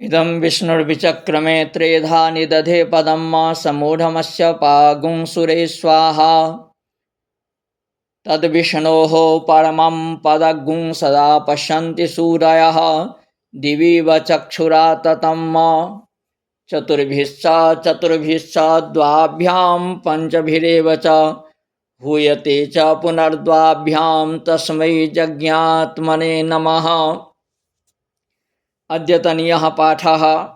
इदं विष्णुर्विचक्रमे त्रेधा निदधे पदं समूढमस्य पागुंसुरे स्वाहा तद्विष्णोः परमं पदगुं सदा पश्यन्ति सूरयः दिवि चक्षुरा ततं चतुर्भिश्च द्वाभ्यां पञ्चभिरेव च हूयते च पुनर्द्वाभ्यां तस्मै जज्ञात्मने नमः। अद्यतनीयः पाठः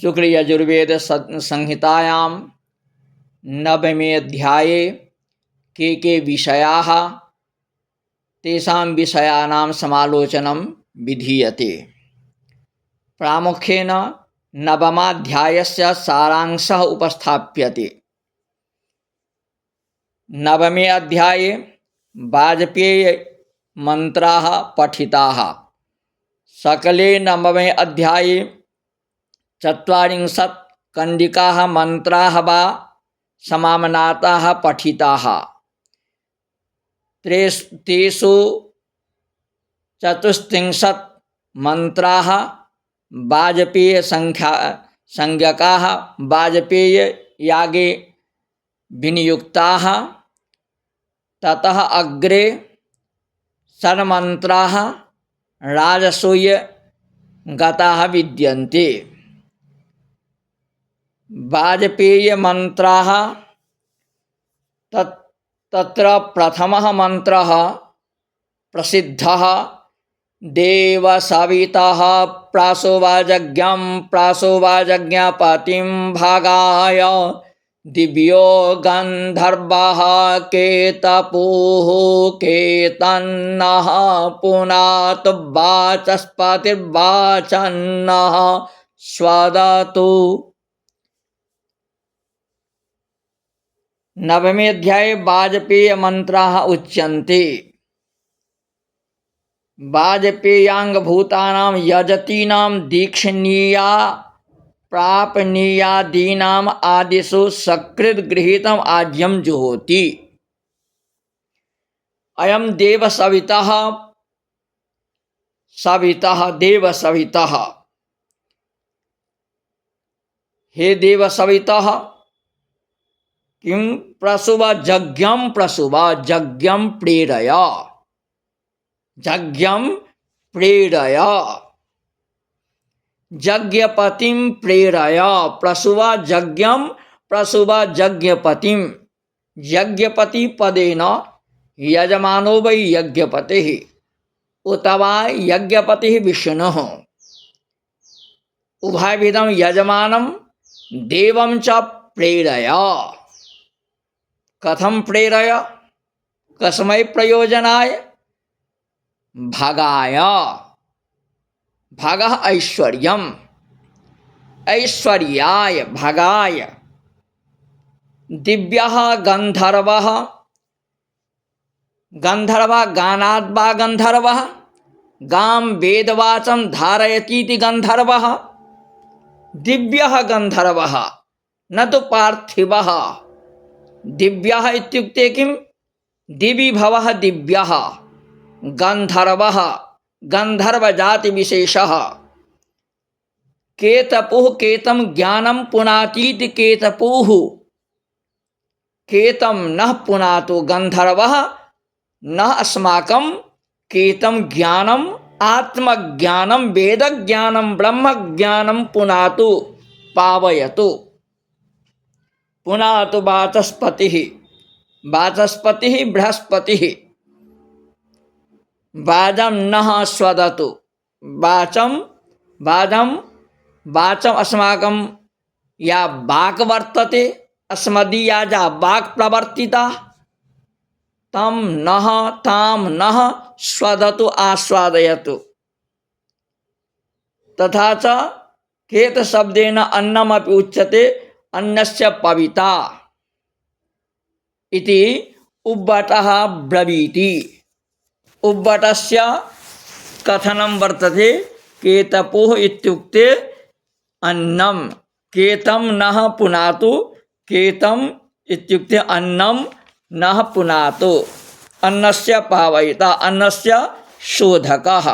शुक्लयजुर्वेद संहितायां नवमे अध्याये के विषयाः तेषां विषयाणां समालोचनं विधीयते। प्रामुख्येन नवमाध्यायस्य सारांशः उपस्थाप्यते। नवमे अध्याये वाजपेयी मंत्राः पठिताः। सकले नवमे अध्याये 40 कंडिकाः मंत्राः वा समामनाताः पठिताः। तेषु 34 मंत्राः वाजपेय संज्ञकाः वाजपेय यागे विनियुक्ताः। ततः अग्रे षड्मन्त्राः राजसूय गताः विद्यन्ते। वाजपेय मंत्राः तत्र प्रथमः मंत्रः प्रसिद्धः देव सवितः प्रासोवाजज्ञं प्रासोवाजज्ञपतिं भागाय दिव्यो गन्धर्वः केतपुः केतन्नः पुनातु वाचस्पतिर्वाचन्नः स्वदतु। नवमे अध्याये वाजपेय मंत्राः उच्यन्ते। वाजपेयांगभूतानां यजतीनां दीक्षणीया प्रापणीयादीनाम् आदिषु सकृत् गृहीतम् आज्यं जुहोति। अयं देवसवितः देवसवितः। हे देवसवितः किं प्रसुव यज्ञं प्रेरय यज्ञं प्रेरय यज्ञपतिं प्रेरय प्रसुव यज्ञपतिं। यज्ञपति पदेन यजमानो वै यज्ञपतिः उत वा यज्ञपतिः विष्णुः। उभयविधं यजमानं देवं च प्रेरय। कथं प्रेरय? कस्मै प्रयोजनाय? भगाय। भगः ऐश्वर्यम् ऐश्वर्याय भगाय। दिव्यः गन्धर्वः गानाद् वा गन्धर्वः गां वेदवाचं धारयतीति गन्धर्वः। दिव्यः गन्धर्वः न तु पार्थिवः। दिव्यः इत्युक्ते किं? दिवि भवः दिव्यः। गन्धर्वः गन्धर्वजातिविशेषः। केतपुः केतं ज्ञानं पुनातीति केतपुः। केतं नः पुनातु गन्धर्वः नः अस्माकं केतं ज्ञानम् आत्मज्ञानं वेदज्ञानं ब्रह्मज्ञानं पुनातु पावयतु। पुनातु वाचस्पतिः वाचस्पतिः बृहस्पतिः। वाजं नः स्वदतु। वाचम अस्माकं या वाक् वर्तते अस्मदीया या वाक् प्रवर्तिता तं नः तां नः स्वदतु आस्वादयतु। तथा च केत शब्देन अन्नमपि उच्यते अन्नस्य पविता इति उब्बटः ब्रवीति। उब्बटस्य कथनं वर्तते केतपुः इत्युक्ते अन्नं। केतं नः पुनातु। केतं इत्युक्ते अन्नं नः पुनातु। अन्नस्य पावयिता अन्नस्य शोधकः।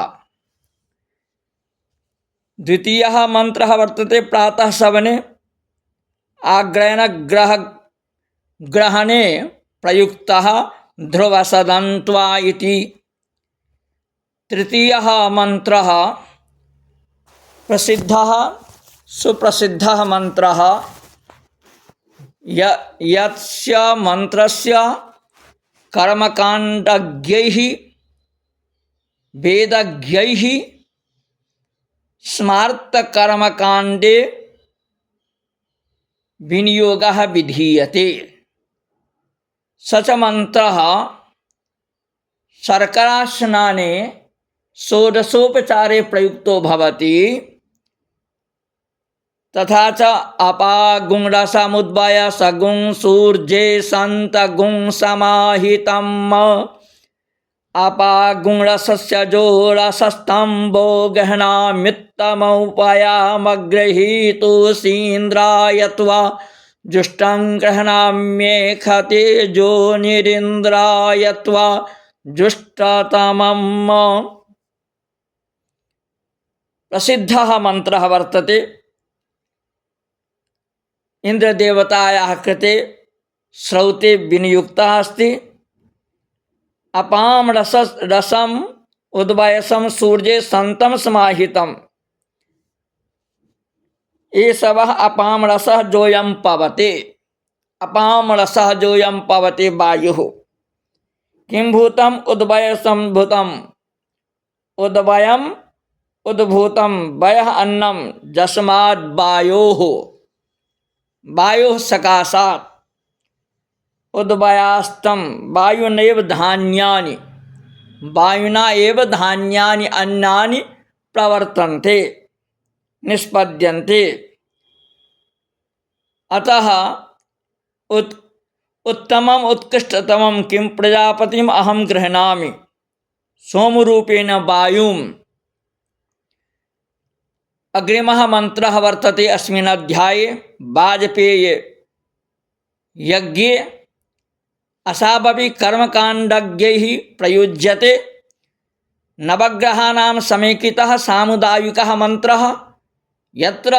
द्वितीयः मन्त्रः वर्तते प्रातः सवने आग्रयण ग्रहणे प्रयुक्तः ध्रुवसदन्त्वा इति। तृतीयः मन्त्रः प्रसिद्धः सुप्रसिद्धः मन्त्रः यस्य मन्त्रस्य कर्मकाण्डज्ञैः वेदज्ञैः स्मार्तकर्मकाण्डे विनियोगः विधीयते। स च मन्त्रः शर्करास्नाने षोडशोपचारे प्रयुक्तो भवति। तथा च अपागुंरसमुद्भय सगुं सूर्ये सन्तगुं समाहितम् अपागुंरसस्य जो रसस्तम्भो गहनामित्तमुपयामगृहीतोऽसीन्द्रायत्वा जुष्टं गृह्णाम्येखते जो निरिन्द्रायत्वा जुष्टतमम्। प्रसिद्धः मन्त्रः वर्तते। इंद्रदेवतायाः कृते श्रौते विनियुक्तः अस्ति। अपां रसम उद्वयसम सूर्ये सन्तं समाहितम् एषवः अपां रसः जोऽयं पवते। अपां रसः जोऽयं पवते वायुः। किं भूतम् उद्वयसं भूतम् उद्वयम् उद्भूतं वयः अन्नं यस्माद् वायोः वायोः सकाशात् उद्वयास्तं वायुनैव धान्यानि वायुना एव धान्यानि अन्नानि प्रवर्तन्ते निष्पद्यन्ते। अतः उत्तमम् उत्कृष्टतमं किं प्रजापतिम् अहं गृह्णामि सोमरूपेण वायुम्। अग्रिमः मन्त्रः वर्तते अस्मिन् अध्याये वाजपेय यज्ञे असावपि कर्मकाण्डज्ञैः प्रयुज्यते। नवग्रहाणां समेकितः सामुदायिकः मन्त्रः यत्र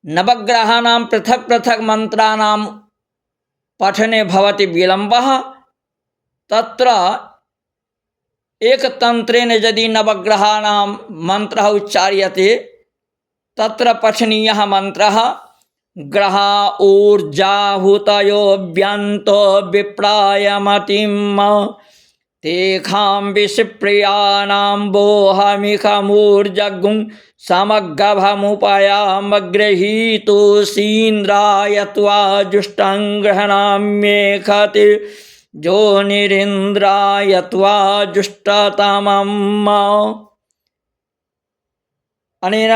नवग्रहाणां पृथक् पृथक् मन्त्राणां पठने भवति विलम्बः तत्र एकतन्त्रेण यदि नवग्रहाणां मन्त्रः उच्चार्यते तत्र पठनीयः मन्त्रः ग्रहा ऊर्जाहुतयोऽभ्यन्तो विप्रायमतिम् तेषां विषप्रियाणां बोहमिखमूर्जगुं समगभमुपयामगृहीतोऽसीन्द्रायत्वा जुष्टं गृह्णाम्येखते जोनिरिन्द्रायत्वा जुष्टतमम्। अनेन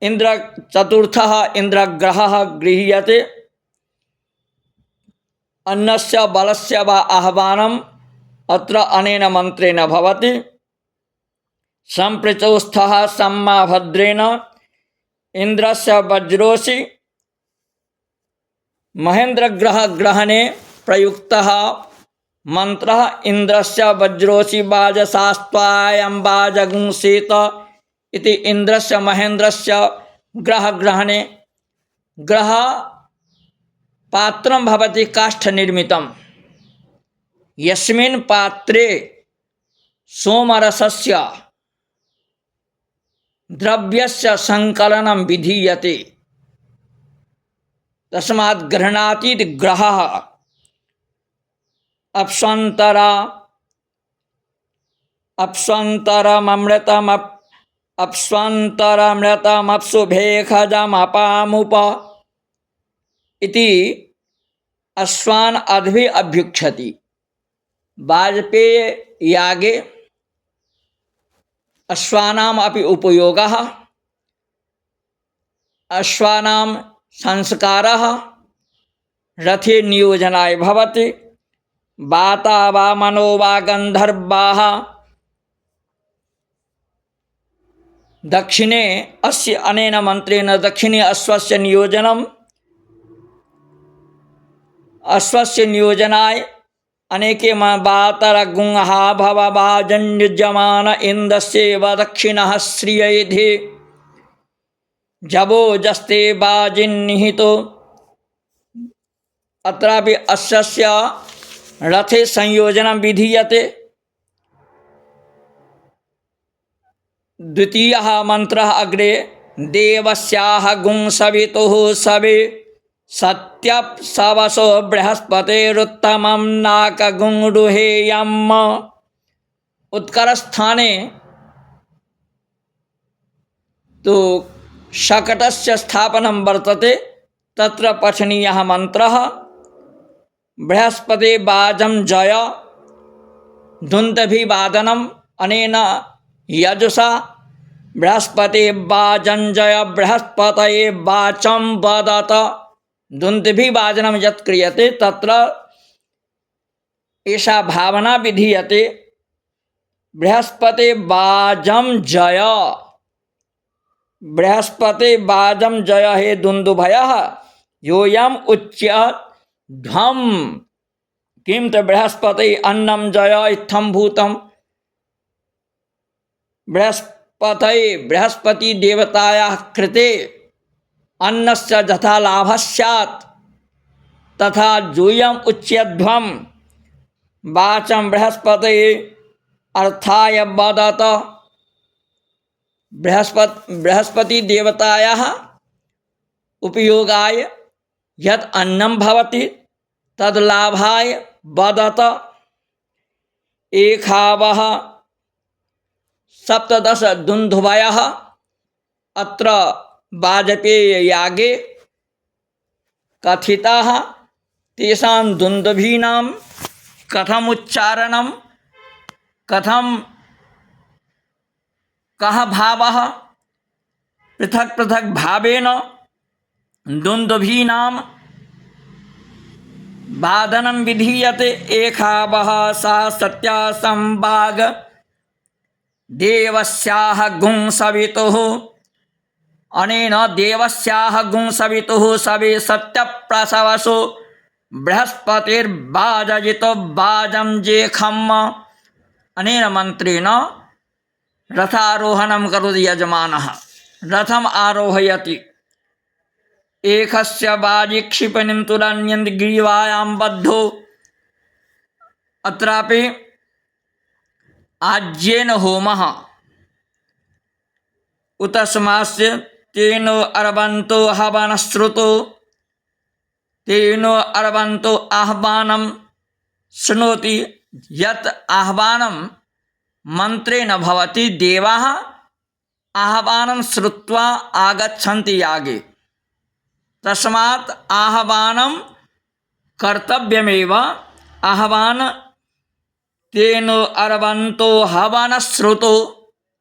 इंद्र चतुर्थः इंद्रग्रहः गृह्यते। अन्नस्य बलस्य वा आह्वानम् अत्र अनेन मन्त्रेण भवति। सम्प्रचोस्थः सम्माभद्रेण इंद्रस्य वज्रोसि महेन्द्रग्रह ग्रहणे प्रयुक्तः मंत्रः इंद्रस्य वज्रोसि वाजसास्त्वायं वाजगुंसेत इति। इंद्रस्य महेन्द्रस्य ग्रह ग्रहणे ग्रह पात्रं भवति काष्ठनिर्मितं यस्मिन् पात्रे सोमरसस्य द्रव्यस्य संकलनं विधीयते। तस्मात् गृह्णाति ग्रहः अप्स्वन्तरमृतमप्सुभेखजमपामुप इति अश्वान अद्भि अभ्युक्षति। वाजपेय यागे अश्वानाम् अपि उपयोगः अश्वानां संस्कारः रथे नियोजनाय भवति। वाता वा मनो वा गन्धर्वाः दक्षिणे अस्य अनेन मन्त्रेण दक्षिणे अश्वस्य नियोजनाय अनेके वातरगुंहा भवभाजन्युज्यमान इन्दस्येव दक्षिणः श्रियेधे जबो जस्ते बाजिन्निहितो। अत्रापि अस्य रथे संयोजनं विधीयते। द्वितीयः मंत्रः अग्रे देवस्याः गुंसवितुः सवे सत्यप्सवसो बृहस्पतिरुत्तमं नाकगुंरुहेयम्। उत्करस्थाने तो शकटस्य स्थापनं वर्तते। तत्र पठनीयः मंत्रः बृहस्पति वाजं जय धुन्दभिवादनम् अनेन यजुषा बृहस्पति वाजं जय बृहस्पतये वाचं वदत। धुन्दभिवादनं यत् क्रियते तत्र एषा भावना विधीयते बृहस्पति वाजं जय। बृहस्पति वाजं जय हे दुन्दुभयः योऽयम् उच्यते ध्वम्। किं च बृहस्पति अन्नं जय इत्थं भूतं। बृहस्पति देवतायाः कृते अन्नस्य यथा लाभः स्यात् तथा योऽयम् उच्यते ध्वम्। वाचं बृहस्पति अर्थाय वदत। बृहस्पति देवतायाः उपयोगाय यत् अन्नं भवति तद् लाभाय वदत। एखावः सप्तदश दुन्दुभयः अत्र वाजपेययागे कथिताः। तेषां दुन्दुभीनां कथमुच्चारणं कः भावः पृथक् पृथक् भावेन दुन्दुभीनां वादनं विधीयते। एखावः सा सत्या संवाग देवस्याः गुंसवितुः। अनेन देवस्याः गुंसवितुः सवे सत्यप्रसवसो बृहस्पतिर्वाजयितो वाजं जेखम्। अनेन मन्त्रेण रथारोहणं करोति यजमानः। रथम् आरोहयति। एकस्य बाजी क्षिपणिं तुरण्यन्ति ग्रीवायां बद्धो। अत्रापि आज्येन होमः उतस्मास्य तेनो अर्वन्तो हवनश्रुतो। तेनो अर्वन्तो आह्वानं शृणोति। यत् आह्वानं मन्त्रेण भवति देवाः आह्वानं श्रुत्वा आगच्छन्ति यागे। तस्मात् आह्वानं कर्तव्यमेव। आह्वान तेनो अर्वन्तो हवनश्रुतो।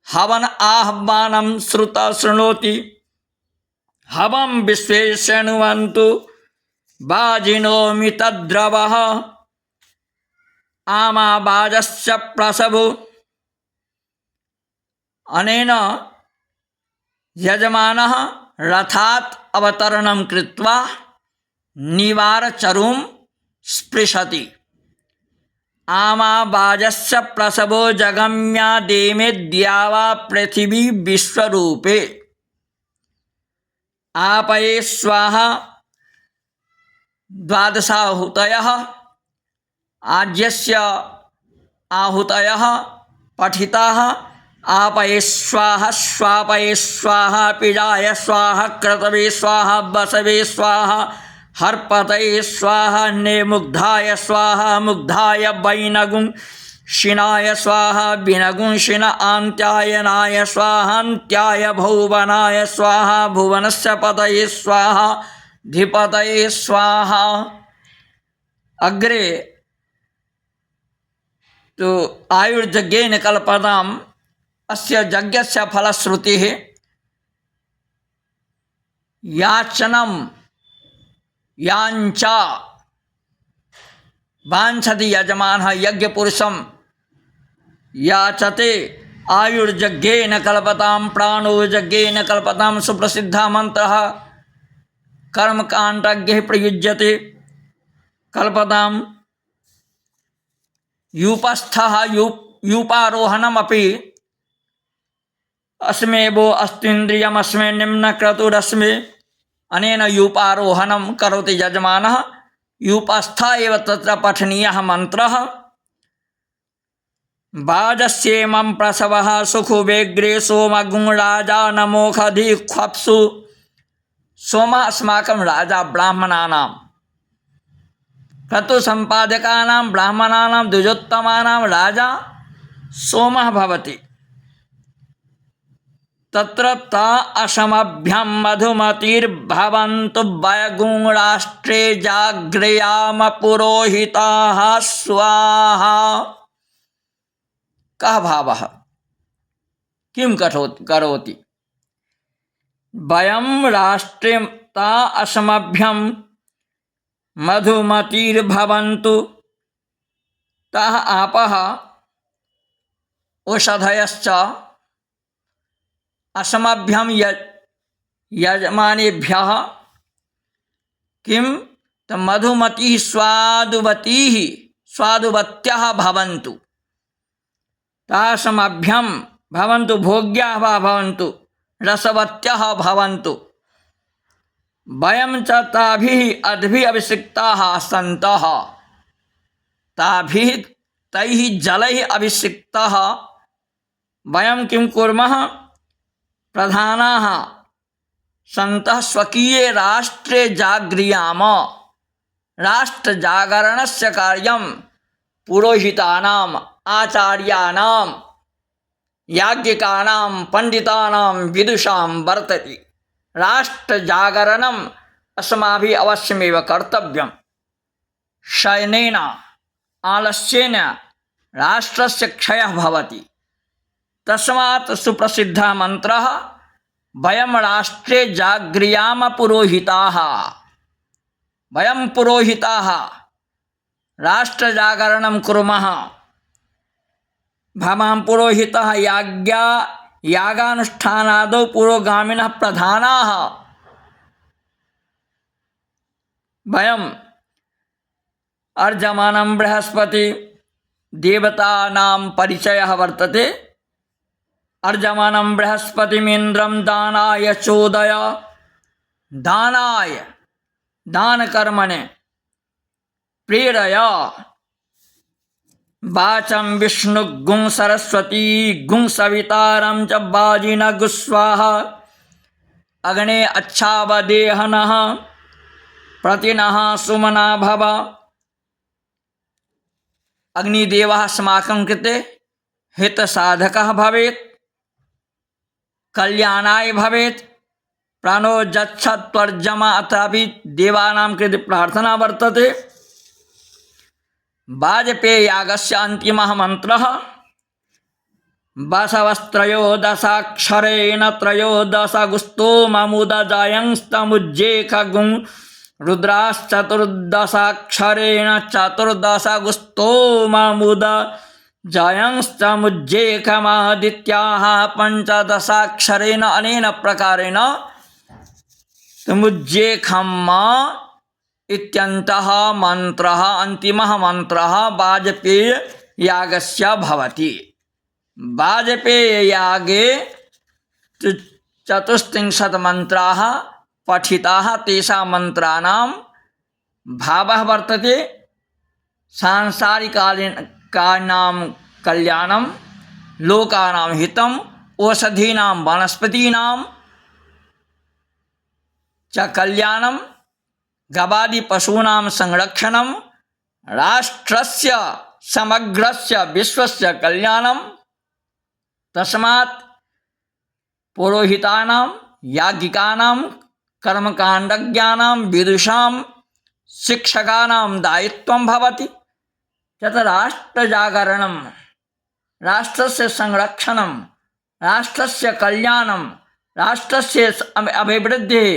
हवन आह्वानं श्रुत शृणोति। हवं विश्वे शृण्वन्तु वाजिनो मितद्रवः। आमावाजस्य प्रसवो। अनेन यजमानः रथात् अवतरणं कृत्वा निवारचरुं स्पृशति। आमावाजस्य प्रसवो जगम्यादेमे द्यावा पृथिवी विश्वरूपे। आपये स्वाहा द्वादशाहुतयः। आज्यस्य आहुतयः पठिताः। आपये स्वाहा स्वापये स्वाहा पिजाय स्वाहा क्रतवे स्वाहा बसवे स्वाहा हर्पतये स्वाहा नेमुग्धाय स्वाहा मुग्धाय वैनगुंशिनाय स्वाहा विनगुंशिन आन्त्यायनाय स्वाहान्त्याय भुवनाय स्वाहा भुवनस्य पतये स्वाहा धिपतये स्वाहा। अग्रे तो आयुर्यज्ञेन कल्पताम् अस्य यज्ञस्य फलश्रुतिः याचनं याञ्च वाञ्छति यजमानः यज्ञपुरुषं याचते। आयुर्यज्ञेन कल्पतां प्राणो यज्ञेन कल्पतां सुप्रसिद्धः मन्त्रः कर्मकाण्डज्ञे प्रयुज्यते। कल्पतां यूपस्थः यूपारोहणमपि अस्मे वो अस्तीन्द्रियमस्मे निम्नक्रतुरस्मे अनेन यूपारोहणं करोति यजमानः यूपस्थ एव तत्र पठनीयः मन्त्रः वाजस्येमं प्रसवः सुखुवेग्रे सोमगुं राजा नमोखधिख्वप्सु सोमः अस्माकं राजा ब्राह्मणानां क्रतुसम्पादकानां ब्राह्मणानां द्विजोत्तमानां राजा सोमः भवति। तत्र ता असमभ्यं मधुमतिर्भवन्तु वयगुं राष्ट्रे जाग्रयाम पुरोहिताः स्वाहा। कः भावः किं करोति वयं राष्ट्रे ता असमभ्यं मधुमतिर्भवन्तु ताः आपः औषधयश्च असमभ्यं यजमानेभ्यः किं मधुमतिः स्वादुवत्यः भवन्तु तासमभ्यं भवन्तु भोग्याः वा भवन्तु रसवत्यः भवन्तु वयं च ताभिः अद्भिः अभिषिक्ताः सन्तः तैः जलैः अभिषिक्तः वयं किं कुर्मः प्रधानाः सन्तः स्वकीये राष्ट्रे जाग्रियाम राष्ट्रजागरणस्य कार्यं पुरोहितानाम् आचार्याणां याज्ञिकानां पंडितानां विदुषां वर्तते। राष्ट्रजागरणम् अस्माभिः अवश्यमेव कर्तव्यं। शयनेन आलस्येन राष्ट्रस्य क्षयः भवति। तस्मात् सुप्रसिद्धः मन्त्रः वयं राष्ट्रे जाग्रियाम पुरोहिताः। वयं पुरोहिताः राष्ट्रजागरणं कुर्मः। भवान् पुरोहितः यागानुष्ठानादौ पुरोगामिनः प्रधानाः। वयम् अर्जमानं बृहस्पति देवतानां परिचयः वर्तते। अर्जमानं बृहस्पतिमिन्द्रं दानाय चोदय दानकर्मणे प्रेरय वाचं विष्णुगुं सरस्वती गुं सवितारं च वाजिनः स्वाहा अग्ने अच्छावदेहनः प्रतिनः सुमना भव। अग्निदेवः अस्माकं कृते हितसाधकः भवेत्, कल्याणाय भवेत्। प्राणो यच्छत्वर्जमा अथापि देवानां कृते प्रार्थना वर्तते। वाजपेयी यागस्य अन्तिमः मन्त्रः बसवस्त्रयोदशाक्षरेण त्रयोदशगुस्तोममुदजायंस्तमुज्जेखगुं रुद्राश्चतुर्दशाक्षरेण चतुर्दशगुस्तोममुदजायंस्तमुज्जेखमादित्याः पञ्चदशाक्षरेण अनेन प्रकारेण तमुज्जेखम्मा इत्यन्तः मन्त्रः अन्तिमः मन्त्रः वाजपेयी यागस्य भवति। वाजपेयी यागे चतुस्त्रिंशत् मन्त्राः पठिताः। तेषां मन्त्राणां भावः वर्तते सांसारिकानां कल्याणं, लोकानां हितं, औषधीनां वनस्पतीनां च कल्याणं, गवादि पशूनां संरक्षणं, राष्ट्रस्य समग्रस्य विश्वस्य कल्याणं। तस्मात् पुरोहितानां, याज्ञिकानां, कर्मकाण्डज्ञानां, विदुषां, शिक्षकानां दायित्वं भवति। तत् राष्ट्रजागरणं, राष्ट्रस्य संरक्षणं, राष्ट्रस्य कल्याणं, राष्ट्रस्य अभिवृद्धिः,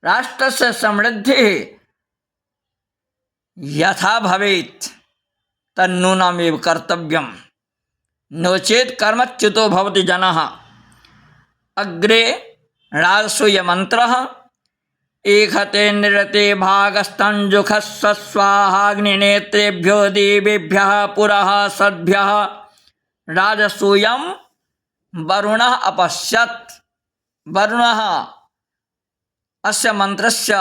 राष्ट्रस्य समृद्धिः यथा भवेत् तन्नूनमेव कर्तव्यं। नो चेत् कर्मच्युतो भवति जनः। अग्रे राजसूयमन्त्रः एकते निरते भागस्तञ्जुखस्व स्वाहाग्निनेत्रेभ्यो देवेभ्यः पुरः सद्भ्यः राजसूयं वरुणः अपश्यत्। वरुणः अस्य मन्त्रस्य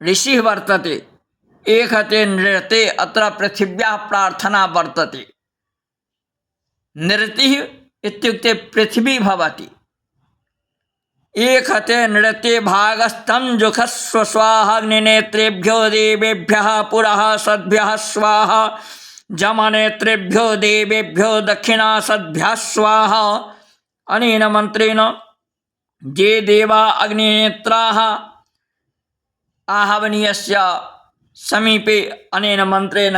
ऋषिः वर्तते। एकते नृते अत्र पृथिव्याः प्रार्थना वर्तते। नृतिः इत्युक्ते पृथिवी भवति। एकते नृते भागस्थं जुखस्व स्वाहा अग्निनेत्रेभ्यो देवेभ्यः पुरः सद्भ्यः स्वाहा जमनेत्रेभ्यो देवेभ्यो दक्षिणा सद्भ्यः स्वाहा। अनेन मन्त्रेण ये देवा अग्निनेत्राः आहवनीयस्य समीपे अनेन मन्त्रेण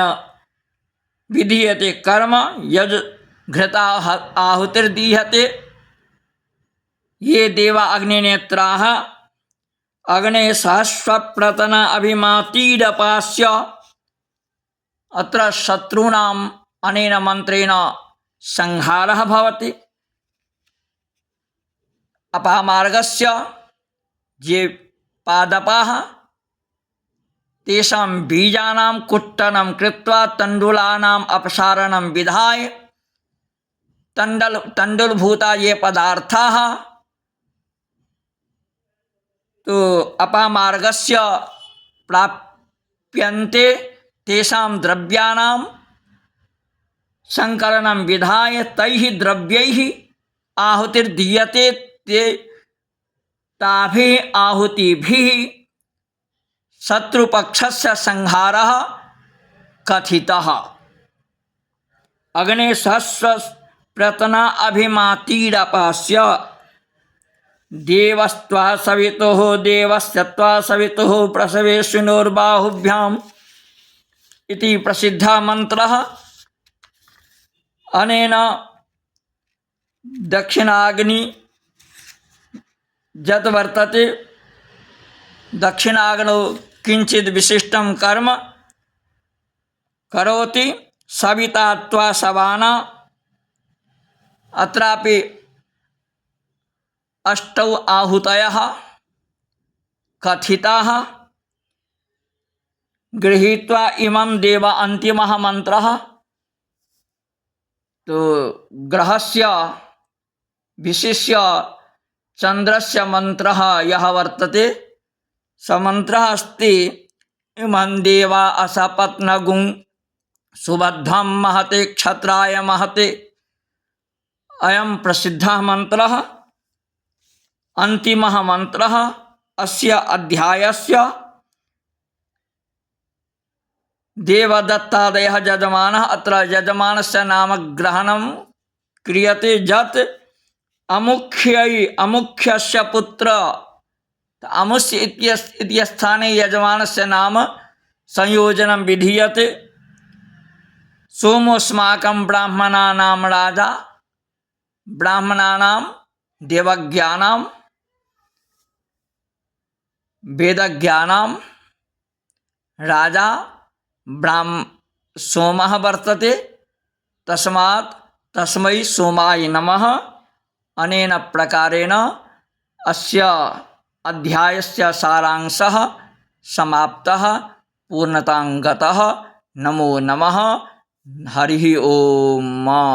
विधीयते कर्म। यज् घृता आहुतिर्दीयते। ये देवा अग्निनेत्राः अग्ने सहस्रप्रतना अभिमातीडपास्य। अत्र शत्रूणाम् अनेन मन्त्रेण संहारः भवति। अपामार्गस्य ये पादपाः तेषां बीजानां कुट्टनं कृत्वा तण्डुलानाम् अपसारणं विधाय तण्डुलभूता ये पदार्थाः तो अपामार्गस्य प्राप्यन्ते तेषां द्रव्याणां संकलनं विधाय तैः द्रव्यैः आहुतिर्दीयते। ते ताभिः आहुतिभिः शत्रुपक्षस्य संहारः कथितः। अग्ने सहस्रप्रतना अभिमातीडपास्य। देवस्त्वा सवितुः देवस्य त्वा सवितुः प्रसवेष्विनोर्बाहुभ्याम् इति प्रसिद्धः मन्त्रः। अनेन दक्षिणाग्नि यत् वर्तते दक्षिणाग्नौ किंचित् विशिष्टं कर्म करोति। सविता त्वा सवाना। अत्रापि अष्टौ आहुतयः कथिताः। गृहीत्वा इमं देव अन्तिमः मन्त्रः। तो ग्रहस्य विशिष्य चन्द्रस्य मन्त्रः यः वर्तते स मन्त्रः अस्ति इमं देवा असपत्नगुं सुबद्धं महते क्षत्राय महते। अयं प्रसिद्धः मन्त्रः अन्तिमः मन्त्रः अस्य अध्यायस्य। देवदत्तादयः यजमानः। अत्र यजमानस्य नाम ग्रहणं क्रियते। यत् अमुख्यस्य पुत्र अमुष्य इति स्थाने यजमानस्य नाम संयोजनं विधीयते। सोमोऽस्माकं ब्राह्मणानां राजा। ब्राह्मणानां देवज्ञानां वेदज्ञानां राजा सोमः वर्तते। तस्मात् तस्मै सोमाय नमः। अनेन प्रकारेण अस्य अध्यायस्य सारांशः समाप्तः पूर्णतां गतः। नमो नमः। हरिः ओम्।